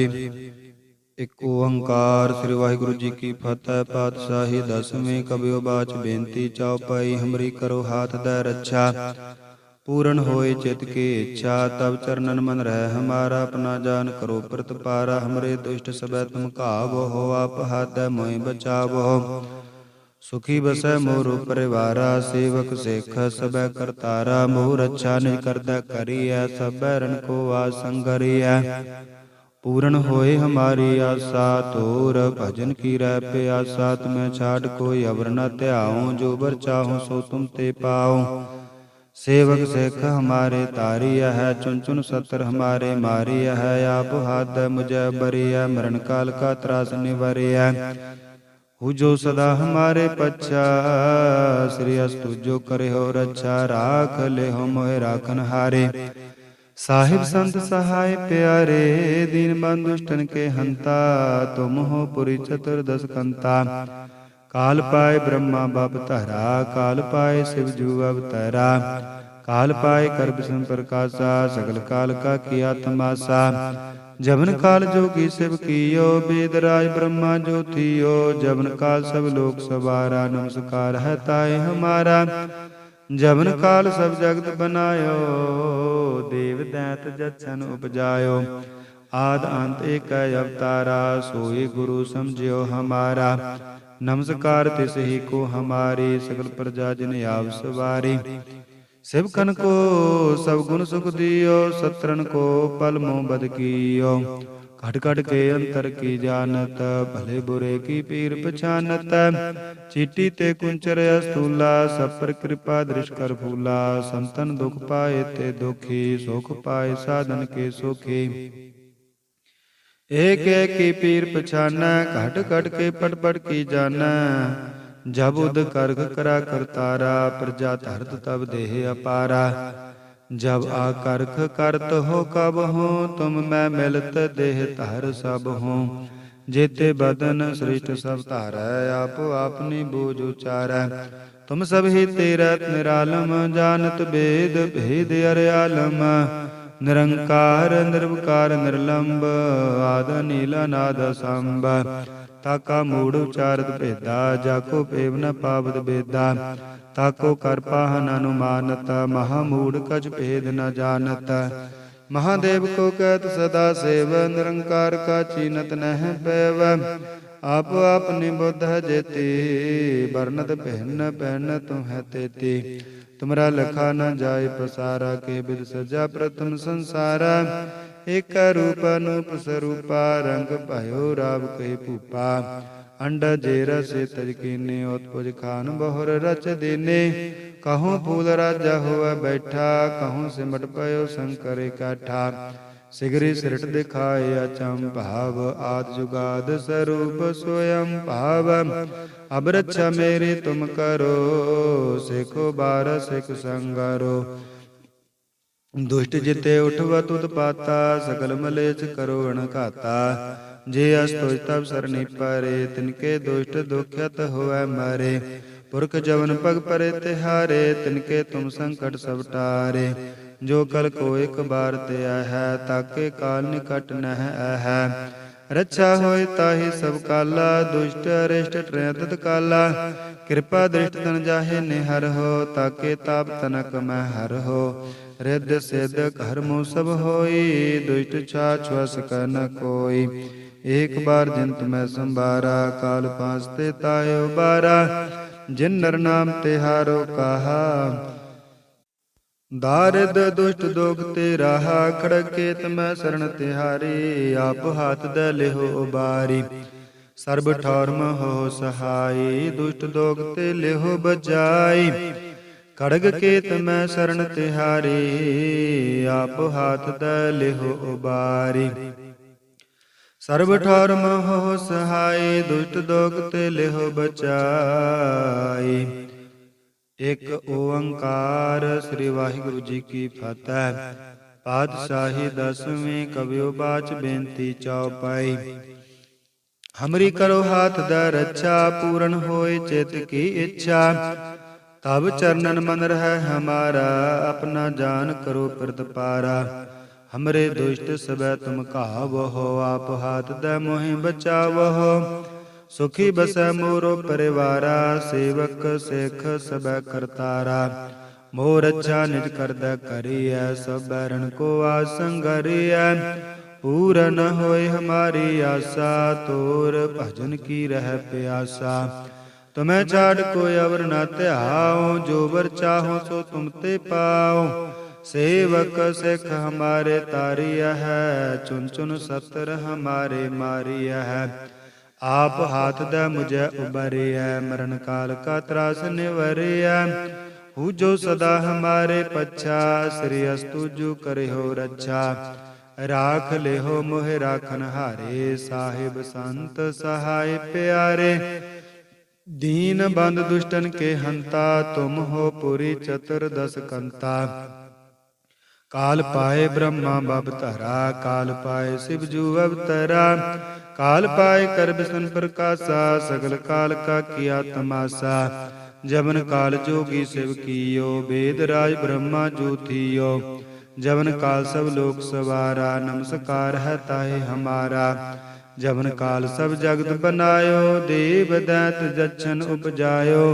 ਇੱਕ ਓੰਕਾਰ ਸ੍ਰੀ ਵਾਹਿਗੁਰੂ ਜੀ ਕੀ ਫਤਿਹ। ਪਾਤਸ਼ਾਹੀ ਦਸਵੇਂ ਕਬਿਓ ਬਾਚ ਬੇਨਤੀ ਚਉਪਈ। ਹਮਰੀ ਕਰੋ ਹਾਥ ਦੈ ਰੱਛਾ, पूर्ण होए चित की इच्छा। तब चरणन मन रह हमारा, अपना जान करो प्रतिपारा। हमरे दुष्ट सबै तुम घावो, हो आप हाथ मोहि बचावो। सुखी बसै मोर परिवारा, सेवक सिख सबै करतारा। मोह रक्षा निज करदै करियै, सबै रन को वास संगरियै। पूर्ण होए हमारी आशा, तोर भजन की रह प्यासा। तुम्हें छाड़ कोई अवर न त्याऊं, जो बर चाहूं सो तुम ते पाऊं। सेवक सिख हमारे तारिया है, चुन चुन सत्र हमारे मारिया है। आप हाथ मुझे बरिया, मरण काल का त्रास निवारिया। हु जो सदा हमारे पच्छा, श्री अस्तु जो करे हो रक्षा। राख ले हो मोहे राखन हारे, साहिब संत सहाय प्यारे। दीन बंधु दुष्टन के हंता, तुम हो पुरी चतुर्दश कंता। काल पाए ब्रह्मा बप धरा, काल पाए शिव जू अवतरा। काल पाए कर विष्णु प्रकाशा, सकल काल का किया तमाशा। जबन काल जोगी शिव कियो, वेद राज ब्रह्मा जो थियो। जबन काल सब लोक सवारा, नमस्कार है ताय हमारा। जबन काल सब जगत बनायो, देव दैत जच्छन उपजायो। आद अंत एक अवतारा, सोई गुरु समझियो हमारा। नमस्कार तिस ही को हमारी, सकल प्रजा जिन आव सवारी। शिवकन को सब गुण सुख दियो, सत्रन को पल मोह बद कियो। घट घट के अंतर की जानत, भले बुरे की पीर पछानत। चीटी ते कुंचर अस्तूला, सब पर कृपा दृष्ट कर फूला। संतन दुख पाए ते दुखी, सुख पाए साधन के सुखी। एक एक की पीर पछाना, घट घट के पट पट की जाना। जब उद करख करा करतारा, प्रजा धरत तब देह अपारा। जब आकर्ख करत हो कब हो, तुम मैं मिलत देह धर सब हो। जेते बदन सृष्ट सब धारै, आप आपनी बूझ उचारै। तुम सब ही तेरत निरालम, जानत भेद भेद अरयालम। निरंकार निर्विकार निर्लंब, आद नीला नाद संब। ताका मूढ़ उचारत भेदा, जाको पेव न पावत बेदा। ताको कर पाहन अनुमानत, महामूढ़ कछ भेद न जानत। महादेव को कहत सदा सेव, निरंकार का चीनत नह पैव। आप अपनी बुद्ध जेती, बरनत भिन्न भिन्न तुम्हें तेती। तुमरा लखा न जाय पसारा, के बिद सजा प्रथम संसारा। एक रूप अनूप स्वरूपा, रंग भयो राव कही भूपा। अंडा जेरा से तज कीने, उत्पुज खान बहुर रच दीने। कहूँ फूल राजा हुआ बैठा, कहूँ सिमट पयो शंकर काठा। सिगरी सिरट दिखाए अचम भाव, आद जुगाद स्वरूप स्वयं भाव। अब रक्षा मेरी तुम करो, सिखो बार सिख संगारो। दुष्ट जिते उठवत उत्पाता, सकल मलेच करो अणघाता। जे अस्तुज तब सरनी परे, तिनके दुष्ट दुख्यत होवै मरे। पुरख जवन पग परे तिहारे, तिनके तुम संकट सब टारे। जो कल को एक बार ते है, ताके काल निकट नह है। रक्षा होय ताहि सब काला, दुष्ट अरिष्ट ट्रयत काला। कृपा दृष्ट तन जाहे निहर हो, ताके ताप तनक मैं हर हो। रिद्ध सिद्ध कर्मो सब होई, दुष्ट छाछ वस कर न कोई। एक बार जिन तुम्हें संभारा, काल पांचते तायो बारा। जिन नर नाम तिहारो कहा, दारिद दुष्ट दोग ते राहा। खड़ग केत मैं शरण तिहारी, आप हाथ दे लेहो उबारी। सर्ब ठौर हो सहाई, दुष्ट दोग ते लेहो बजाई। खड़ग केत मैं शरण तिहारी, आप हाथ दे लेहो उबारी। सर्ब ठौर हो सहाई, दुष्ट दोग ते लेहो बचाई। एक ओंकार श्री वाहिगुरु जी की फतह। पातशाही दसवीं कबियो बाच बेनती चौपाई। हमरी करो हाथ द रक्षा, पूर्ण होए चित की इच्छा। तब चरणन मन रह हमारा, अपना जान करो प्रतिपारा। हमरे दुष्ट सबै तुम कावहो, आप हाथ दै मोहि बचावहो। सुखी बसै मोरो परिवारा, सेवक सिख सबै करतारा। मोर अच्छा निज करदै करियै, सब बैरन को आसंगरियै। पूरन होय हमारी आशा, तोर भजन की रह प्यासा। तुम्हें छाड़ कोई अवर न त्याओ, जो वर चाहो सो तुम ते पाओ। सेवक सिख हमारे तारिया है, चुन चुन सतर हमारे मारिया है। आप हाथ दै मुझे उबरिया, मरण काल का त्रास निवरिया। हूँ जो सदा हमारे पच्छा, श्री अस्तु जो करे हो रक्षा। राख ले हो मोहे राखन हारे, साहिब संत सहाय प्यारे। दीन बंद दुष्टन के हंता, तुम हो पुरी चतुर्दश कंता। काल पाए ब्रह्मा बबतरा, काल पाए शिव जू अवतरा। काल पाए कर बिसन प्रकाशा, सगल काल का किया तमाशा। जबन काल जोगी शिव कियो, वेद राज ब्रह्मा जू थियो। जबन काल सब लोक सवारा, नमस्कार है ताहे हमारा। जबन काल सब जगत बनायो, देव दैत जच्छन उपजायो।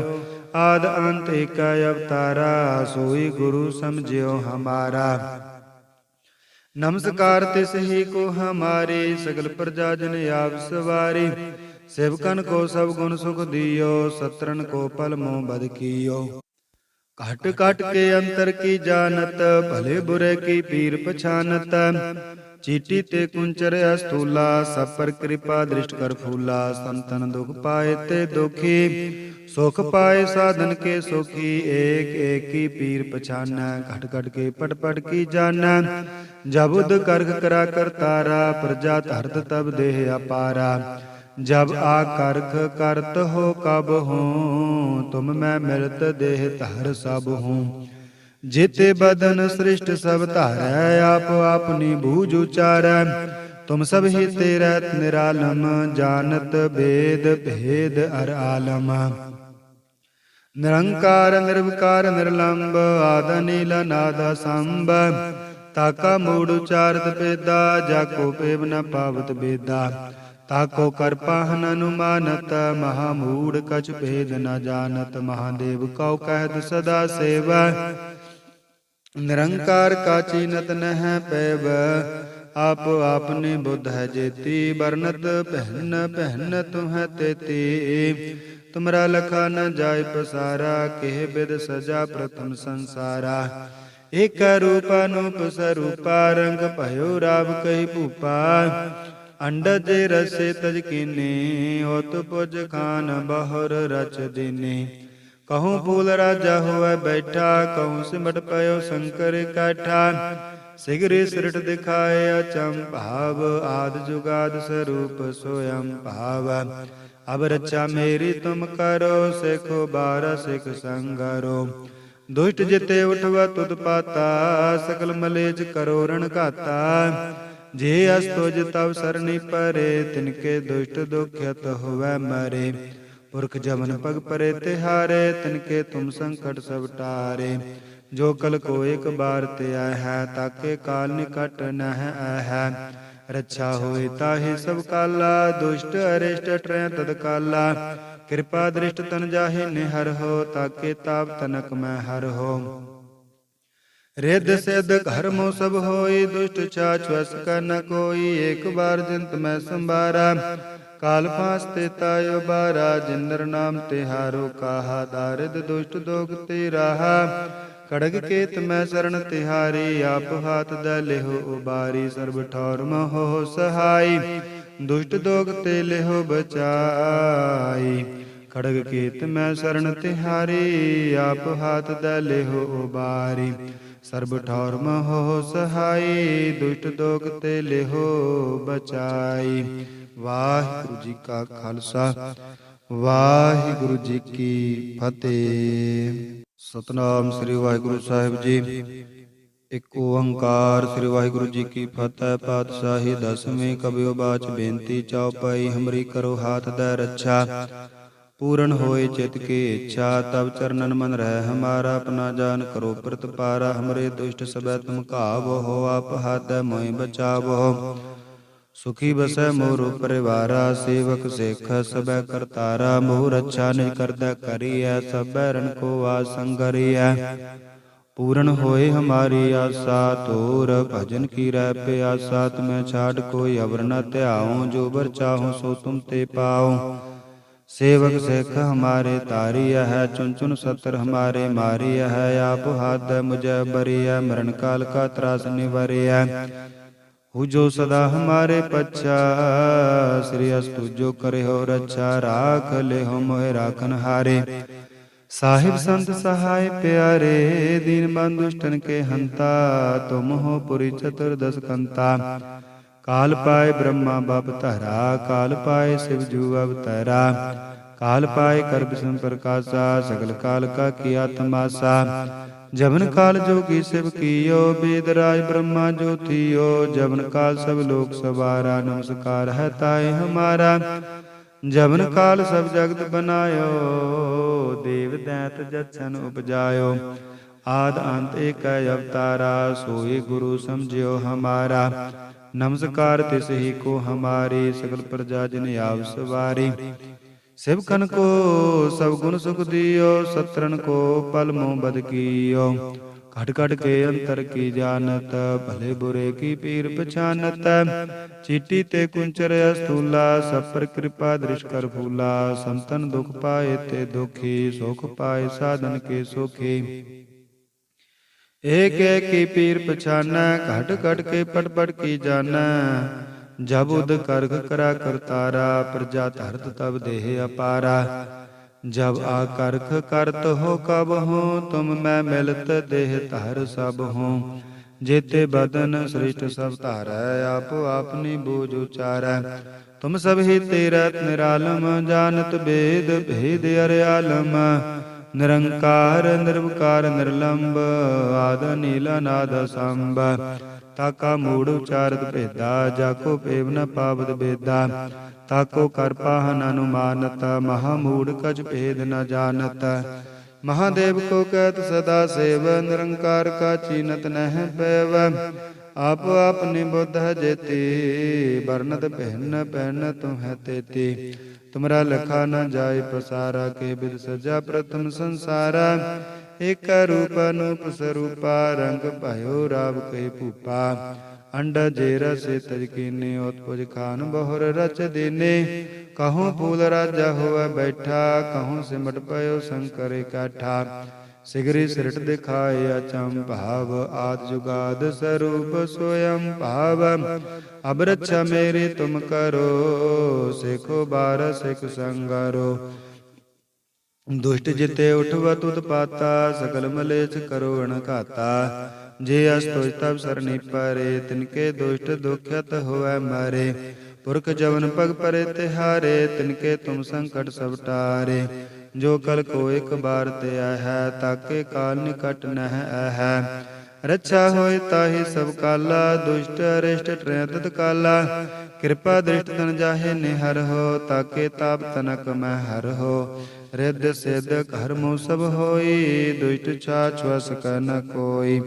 आद अंत एक अवतारा, सोई गुरु समझियो हमारा। नमस्कार तिस ही को हमारे, सगल प्रजा जन आप सवारी। सेवकन को सब गुण सुख दियो, सत्रन को पल मोह बद कियो। घट घट के अंतर की जानत, भले बुरे की पीर पछानत। चीटी ते कुंचर अस्थूला, सब पर कृपा दृष्ट कर फूला। संतन दुख पाए ते दुखी, सुख पाए साधन के सुखी। एक एक की पीर पछाना, घट घट के पट पट की जाना। जब उद करख करा कर तारा, प्रजा धरत तब देह अपारा। जब आ करख करत हो कब हूँ, तुम मैं मिलत देह धर सब हूँ। जेते बदन सृष्ट सब धारै, आप अपनी बूझ उचारै। तुम सब ही तेरा निरालम, जानत वेद भेद अर आलम। निरंकार निर्विकार निर्लंब, आद नील नाद संब। ताका मूड उचारत बेदा, जाको पेव न पावत बेदा। ताको कर पाहन अनुमानत, महामूढ़ कछ भेद न जानत। महादेव कौ कहत सदा सेवा, निरंकार का चीनत न है पैब। आप आपने बुद्ध है जेती, बरनत पहन पहन तुह तेती। तुमरा लखा न जाय पसारा, केह बिद सजा प्रथम संसारा। एक रूप अनूप स्वरूपा, रंग भयो राव कही भूपा। अंडज रसे तज कीने, होत पुज खान बहुर रच दीने। कहूँ फूल राजा हुआ बैठा, कहूँ सिमट पयो शंकर काठा। शीघ्र सृट दिखाए अचंभाव, आद जुगाद स्वरूप स्वयं भाव। अब रक्षा मेरी तुम करो, सिखो बारह सिख संगरो। दुष्ट जिते उठवा तुद पाता, सकल मलेज करो रण घाता। जे अस्तुज तव सरनी परे, तिनके दुष्ट दुख्यत हुआ मरे। पुरख जमन पग परे तिहारे, तिनके तुम संकट सब टारे। जो कल को एक बार ते आय है, ताके काल निकट न है। रक्षा होए ताहि सब काला, दुष्ट अरिष्ट ट्रय तत्काला। कृपा दृष्ट तन जाहि निहर हो, ताके ताप तनक मैं हर हो। रिद्ध सिद्ध घर मो सब होई, दुष्ट छाछुअस का न कोई। एक बार जिंत मैं संबारा, काल फांस ते तायो बारा। जिंदर नाम तिहारो कहा, दारिद दुष्ट दोग ते राहा। खड़ग केत मैं शरण तिहारी, आप हाथ दै लेहो उबारी। सर्ब ठौर महो सहाई, दुष्ट दोग ते लेहो बचाई। खड़ग केत मैं शरण तिहारी, आप हाथ दै लेहो उबारी। सर्ब ठौर महो सहाई, दुष्ट दोग ते लेहो बचाई। वाहिगुरु जी का खालसा, वाहिगुरु जी की फतेह। सतनाम श्री वाहिगुरु साहिब जी। एक ओंकार श्री वाहिगुरु जी की फतेह। पातशाही दसवें कबियो बाच बेनती, चौपाई हमरी करो हाथ दै रक्षा। पूरन होए चित की इच्छा, तब चरणन मन रह हमारा। अपना जान करो प्रतिपारा, हमरे दुष्ट सबै तुम कावो हो। आप हाथ मोहि बचावो, सुखी बसै मोर परिवारा। सेवक सिख सबै करतारा, मोह रक्षा निज करदै करिय। सबै रन को आसंगरिय, पूरन होए हमारी आशा। तोर भजन की रह प्यासा, तुम्हें छाड़ कोई अवर न त्याऊं। जो बर चाहूं सो तुम ते पाओ, सेवक सिख हमारे तारिय है। चुन चुन सत्र हमारे मारिय है। आप हाथ मुझे बरिय, मरण काल का त्रास निवरिय। हु जो सदा हमारे पच्छा, श्री अस्तु जो करे हो रक्षा। राख ले हो मोहे राखन हारे, साहिब संत सहाय प्यारे। दीन बंधु दुष्टन के हंता, तुम हो पुरी चतुर्दश कंता। काल पाए ब्रह्मा बप धरा, काल पाए शिव जू अवतरा। काल पाए कर विष्णु प्रकाशा, सगल काल का किया तमाशा। जबन काल जोगी शिव कियो, वेदराज ब्रह्मा ज्योतियो। जबन काल सब लोक सवारा, नमस्कार है ताय हमारा। जबन काल सब जगत बनायो, देव दैत जच्छन उपजायो। आद अंत एक अवतारा, सोई गुरु समझियो हमारा। नमस्कार तिस ही को हमारी, सकल प्रजा जिन आव सवारी। सेवकन को सब गुण सुख दियो, सत्रन को पल मोह बद कियो। घट घट के अंतर की जानत, भले बुरे की पीर पछानत। चीटी ते कुंचर स्थूला, सब पर कृपा दृश कर फूला। संतन दुख पाए ते दुखी, सुख पाए साधन के सुखी। एक एक की पीर पछाना, घट घट के पट पट की जाना। जब उद करग करा करतारा, प्रजा धरत तब देह अपारा। जब आ करख करत हो कब हो, तुम मैं मिलत देह धर सब हो। जेते बदन सृष्ट सब तारै, आप आपनी बूझ उचारै। तुम सब ही तीरथ निरालम, जानत वेद भेद अर्यालम। निरंकार निर्विकार निर्लंब, आद नील नाद संब। ताका मूढ़ उचारत भेदा, जाको पेव न पावत बेदा। ताको कर पाहन अनुमानत, महामूढ़ कछ भेद न जानत। महादेव को कहत सदा सेव, निरंकार का चीनत नह पैव। आप आपने बुद्ध जेती, बरनत पहन पहन तुम्हें तेती। तुमरा लखा न जाय पसारा, के बिद सजा प्रथम संसारा। एक रूप अनूप स्वरूपा, रंग भयो राव कही भूपा। अंडा जेरा से तज कीने, उत्पुज खान बहुर रच दीने। कहूँ फूल राजा हुआ बैठा, कहूँ सिमट पयो शंकर काठा। सिगरी सिरट दिखाए अचम भाव, आद जुगाद स्वरूप स्वयं भाव। अब रक्षा मेरी तुम करो, सिखो बार सिख संगारो। दुष्ट जिते उठवत उत्पाता, सकल मलेच करो अणघाता। जे अस्तुज तब सरनी परे, तिनके दुष्ट दुखत होवै मारे। पुरख जवन पग परे तिहारे, तिनके तुम संकट सब टारे। जो कल को एक बार ते है, ताके काल निकट नह है। रक्षा होय ताहि सब काला, दुष्ट अरिष्ट ट्रैत काला। कृपा दृष्ट तन जाहे निहर हो, ताके ताप तनक मैं हर हो। रिद्ध सिद्ध कर्मो सब होई, दुष्ट छाछ वस कर न कोई।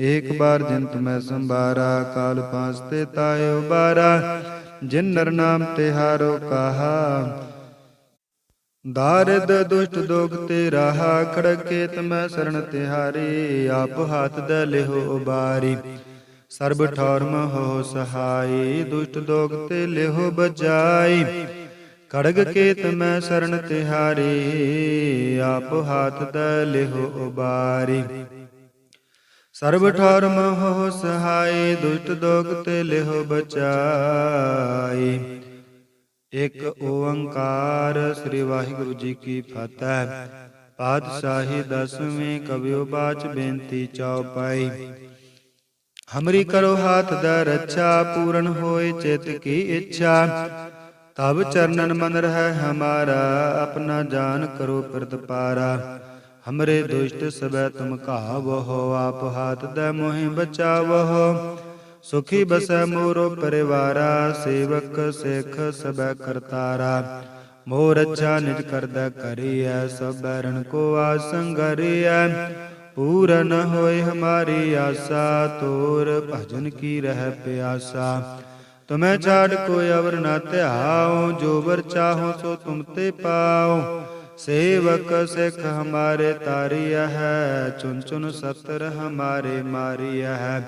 एक बार जिन तुम्हें संभारा, काल पांचते ताय उबारा। जिन नर नाम तिहारो कहा, दारिद दुष्ट दोग ते राहा। खड़ग केत मैं शरण तिहारी, आप हाथ द लेहो उबारी। सर्ब ठौर हो सहाई, दुष्ट दोग ते लेहो बजाई। खड़ग केत मैं शरण तिहारी, आप हाथ द लेहो उबारी। सर्ब ठौर हो सहाय, दुष्ट दोग ते लेहो बचाई। एक ओंकार। श्री वाहिगुरु जी की फतह। पातशाही दसवें कवियो बाच बेनती चौपाई। हमरी करो हाथ द रक्षा, पूरन होए चित की इच्छा। तब चरणन मन रह हमारा, अपना जान करो प्रतिपारा। हमरे दुष्ट सबै तुम कहावो हो, आप हाथ द मोहि बचावो हो। सुखी बसै मोरो परिवारा, सेवक सिख सबै करतारा। मोह रक्षा निज करदा करिया, सब बैरन को आसंगरिया। पूरन होय हमारी आशा, तोर भजन की रह प्यासा। तुम्हें छाड़ कोई अवर न त्याओ, जो वर चाहो सो तुम ते पाओ। सेवक सिख हमारे तारिया है, चुन चुन सतर हमारे मारिया है।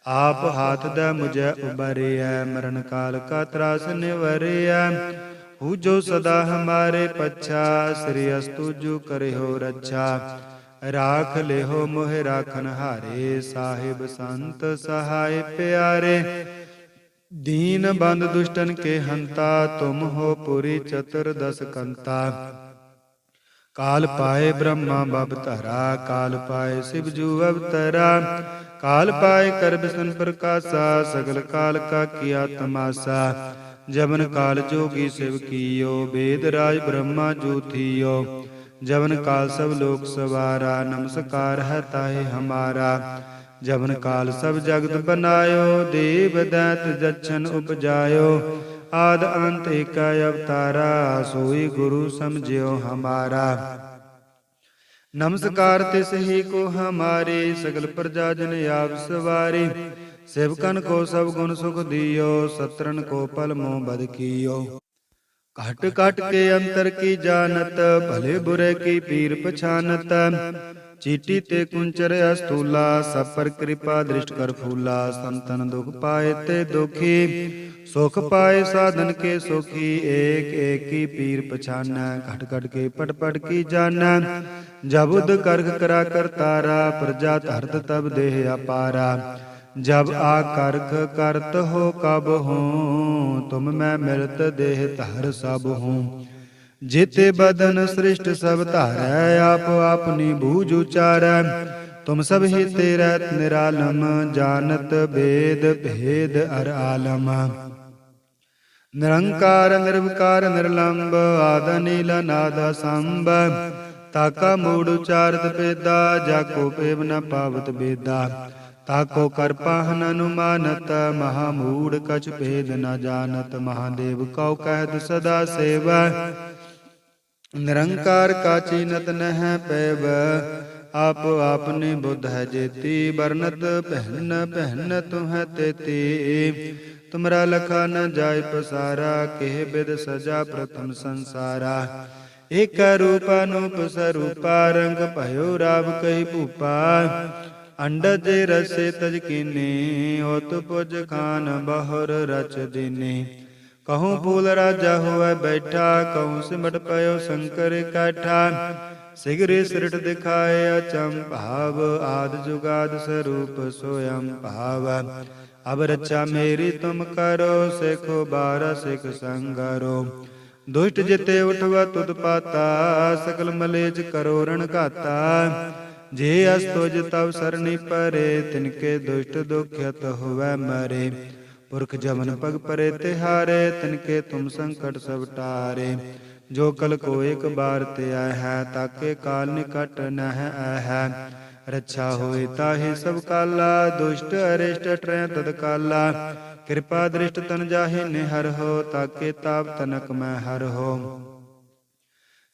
आप हाथ द मुझे उबरिया, मरण काल का त्रास निवरिया। पूजो सदा हमारे पच्छा, श्री अस्तु जो करे हो रक्षा। राख ले हो मोहे राखन हारे, साहिब संत सहाय प्यारे। दीन बंद दुष्टन के हंता, तुम हो पुरी चतुर्दश कंता। काल पाए ब्रह्मा बबतरा, काल पाए शिव जू अवतरा। काल पाए कर बिसन प्रकाशा, सगल काल का किया तमाशा। जबन काल जोगी शिव कियो, वेद राज ब्रह्मा जो थियो। जबन काल सब लोक सवारा, नमस्कार है ताहे हमारा। जबन काल सब जगत बनायो, देव दैत जच्छन उपजायो। आद अंत एक अवतारा, सोई गुरु समझियो हमारा। नमस्कार तिस ही को हमारे, सकल प्रजा जन आप सवारे। सेवकन को सब गुण सुख दियो, सत्रन को पल मोह बद कियो। घट घट के अंतर की जानत, भले बुरे की पीर पछानत। चीटी ते कुंचर अस्तूला, सब पर कृपा दृष्ट कर फूला। संतन दुख पाए ते दुखी, सुख पाए साधन के सुखी। एक एक की पीर पछाना, घट घट के पट पट की जाना। जब उद कर्क करा कर तारा, प्रजा धरत तब देह अपारा। जब आकर्क करत हो कब हूँ, तुम मैं मिलत देह धर सब हूँ। जिते बदन सृष्ट सब धारै, आप अपनी बूझ उचारै। तुम सब ही तेरा निरालम, जानत वेद भेद अर आलम। निरंकार निर्विकार निर्लंब, आद नील नाद संब। ताका मूड उचारत वेदा, जाको पेव न पावत वेदा। ताको कर पाहन अनुमानत, महामूढ़ कछ भेद न जानत। महादेव कौ कहत सदा सेव, निरंकार का चीनत नह पैब। आप आपने बुद्ध है जेती, बरनत पहन पहन तुह तेती। तुमरा लखा न जाय पसारा, केह बिद सजा प्रथम संसारा। एक रूप अनूप स्वरूपा, रंग भयो राव कही भूपा। अंडज रसे तज कीने, होत पुज खान बहुर रच दीने। कहूँ फूल राजा हुआ बैठा, कहूँ सिमट पयो शंकर काठा। सिगरे सिरट दिखाए अचंभाव, आद जुगाद स्वरूप स्वयं भाव। अब रक्षा मेरी तुम करो, सिखो बारह सिख संगरो। दुष्ट जिते उठवा तुद पाता, सकल मलेज करो रण घाता। जे अस्तुज तव सरनी परे, तिनके दुष्ट दुखित हुए मरे। पुरख जमन पग परे तिहारे, तिनके तुम संकट सब टारे। जो कल को एक बार ते आय है, ताके काल निकट न है। रक्षा होए ताहि सब काला, दुष्ट अरिष्ट ट्रै तत्काला। कृपा दृष्ट तन जाहि निहर हो, ताके ताप तनक मैं हर हो।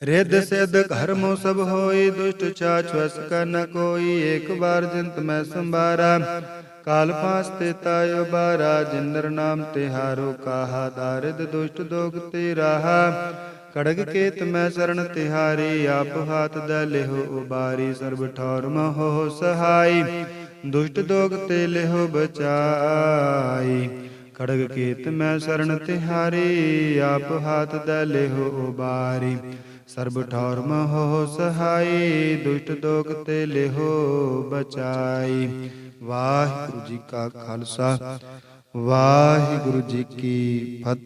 रिद सिद्ध घर मो सब होई, दुष्ट छाछुअस का न कोई। एक बार जिंत मैं संबारा, काल फांस ते तायो बारा। जिंदर नाम तिहारो कहा, दारिद दुष्ट दोग ते राहा। खड़ग केत मैं शरण तिहारी, आप हाथ द लेहो उबारी। सर्ब ठौर महो सहाई, दुष्ट दोग ते लेहो बचाई। खड़ग केत मैं शरण तिहारी, आप हाथ द लेहो उबारी। सर्ब ठौर महो सहाई, दुष्ट दोग ते लेहो बचाई। वाहिगुरु जी का खालसा, वाहिगुरु जी की फतेह।